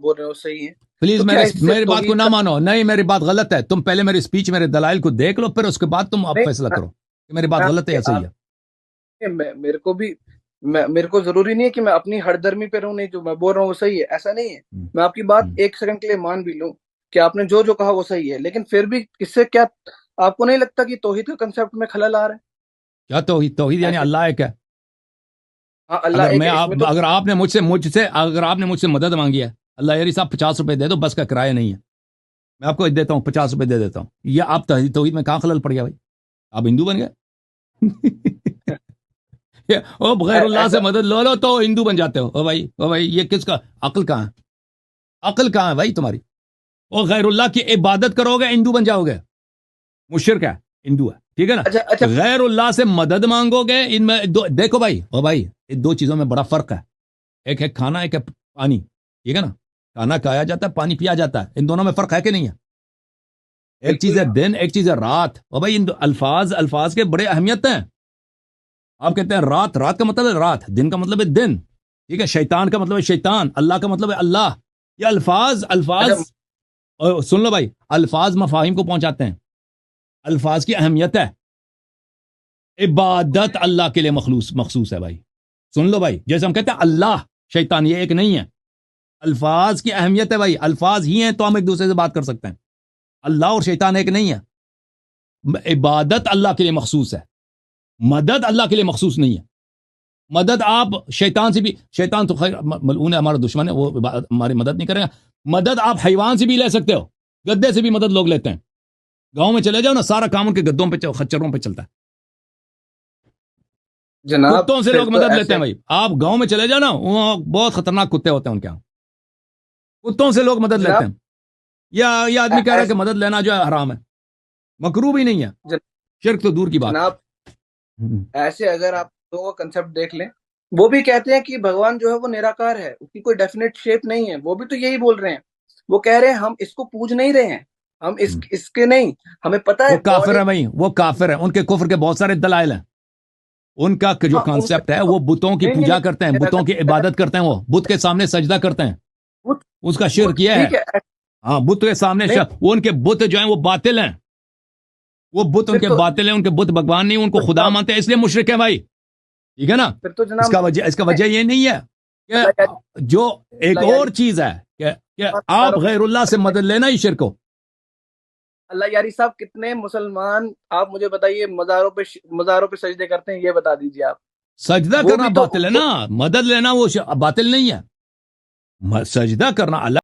بول رہے ہو صحیح ہے. پلیز تو کیا اس سے میری بات کو توحید نہ کا مانو. نہیں، میری بات غلط ہے. تم پہلے میری سپیچ، میرے دلائل کو دیکھ لو، پھر اس کے بعد تم اب نہیں؟ فیصلہ کرو کہ میری بات غلط ہے یا صحیح ہے. میرے کو بھی میرے کو ضروری نہیں ہے کہ میں اپنی ہر درمی پہ رہوں. نہیں، جو میں بول رہا ہوں وہ صحیح ہے، ایسا نہیں ہے. میں آپ کی بات ایک سیکنڈ کے لیے مان بھی لوں کہ آپ نے جو کہا وہ صحیح ہے، لیکن پھر بھی اس سے کیا آپ کو نہیں لگتا کہ توحید کے کنسپٹ میں خلل آ رہا ہے؟ کیا توحید یعنی ایسے اللہ ایک ہے. ہاں اللہ ایک ہے، اس میں تو اگر آپ نے مجھ سے مدد مانگی ہے، اللہ یاری صاحب 50 روپے دے دو، بس کا کرایہ نہیں ہے، میں آپ کو دیتا ہوں 50 روپے دے دیتا ہوں. یہ آپ توحید میں کہاں خلل پڑ گیا بھائی؟ آپ ہندو بن گئے. او بغیر اللہ سے ایسا مدد لو تو ہندو بن جاتے ہو. او بھائی یہ کس کا عقل کہاں ہے؟ عقل کہاں ہے بھائی تمہاری؟ او غیر اللہ کی عبادت کرو گے ہندو بن جاؤ گے. مشرک ہے، ہندو ہے، ٹھیک ہے نا. اچھا غیر اللہ سے مدد مانگو گے، ان میں دیکھو بھائی، او بھائی ان دو چیزوں میں بڑا فرق ہے. ایک ہے کھانا، ایک ہے پانی، ٹھیک ہے نا. کھانا کھایا جاتا ہے، پانی پیا جاتا ہے. ان دونوں میں فرق ہے کہ نہیں ہے؟ ایک چیز بالکل ہے ہے. دن، ایک چیز ہے رات. او بھائی ان الفاظ کے بڑے اہمیت ہیں. آپ کہتے ہیں رات کا مطلب ہے رات، دن کا مطلب ہے دن، ٹھیک ہے. شیطان کا مطلب ہے شیطان، اللہ کا مطلب ہے اللہ. یہ الفاظ اچھا سن لو بھائی، الفاظ مفاہیم کو پہنچاتے ہیں. الفاظ کی اہمیت ہے. عبادت اللہ کے لیے مخصوص ہے بھائی. سن لو بھائی، جیسے ہم کہتے ہیں اللہ، شیطان، یہ ایک نہیں ہے. الفاظ کی اہمیت ہے بھائی. الفاظ ہی ہیں تو ہم ایک دوسرے سے بات کر سکتے ہیں. اللہ اور شیطان ایک نہیں ہے. عبادت اللہ کے لیے مخصوص ہے، مدد اللہ کے لیے مخصوص نہیں ہے. مدد آپ شیطان سے بھی، شیطان تو خیر ملعون ہے، ہمارا دشمن ہے، وہ ہماری مدد نہیں کرے گا. مدد آپ حیوان سے بھی لے سکتے ہو، گدے سے بھی مدد لوگ لیتے ہیں. گاؤں میں چلے جاؤ نا، سارا کام ان کے گدوں پہ، خچروں پہ چلتا ہے. جناب کتوں سے پھر لوگ تو مدد لیتے ایسے ہیں بھائی. آپ گاؤں میں چلے جاؤ نا، وہاں بہت خطرناک کتے ہوتے ہیں ان کے یہاں. کتوں سے لوگ مدد لیتے جناب ہیں. یہ آدمی کہہ رہا ہے کہ ایسے مدد لینا جو ہے حرام ہے، مکروہ بھی نہیں ہے، شرک تو دور کی بات جناب ہے. ایسے اگر آپ دو کنسپٹ دیکھ لیں، وہ بھی کہتے ہیں کہ بھگوان جو ہے وہ نراکار ہے، اس کی کوئی ڈیفینیٹ شیپ نہیں ہے. وہ بھی تو یہی بول رہے ہیں. وہ کہہ رہے ہیں ہم اس کو پوج نہیں رہے ہیں، ہم اس کے نہیں، ہمیں پتہ وہ ہے گاڈ کافر ہے ایک. بھائی، وہ کافر ہے. ان کے کفر کے بہت سارے دلائل ہیں. ان کا جو ہاں ان کا کانسیپٹ ہے، وہ بتوں کی نہیں نہیں پوجا نہیں کرتے ہیں، بتوں کی نراکار عبادت کرتے ہیں. وہ بت کے سامنے سجدہ کرتے ہیں. اس کا وہ شرک یہ ہے. ٹھیک ہے. ہاں، بت کے سامنے نہیں وہ ان کے بت جو ہیں وہ باطل ہیں. وہ بت ان پھر کے تو باطل ہیں، ان کے بت بھگوان نہیں، ان کو خدا جناب مانتے ہیں، اس لیے مشرک ہیں بھائی. ٹھیک ہے نا. پھر تو اس جناب کا وجہ یہ نہیں ہے اللہ یاری کہ جو ایک اللہ اور یاری چیز ہے کہ آپ مزاروں غیر اللہ سے پہ مدد لینا ہی شرک ہو. اللہ یاری صاحب کتنے مسلمان آپ مجھے بتائیے مزاروں پہ سجدے کرتے ہیں؟ یہ بتا دیجیے آپ. سجدہ وہ کرنا بھی تو باطل ہے نا، مدد لینا وہ باطل نہیں ہے. سجدہ کرنا اللہ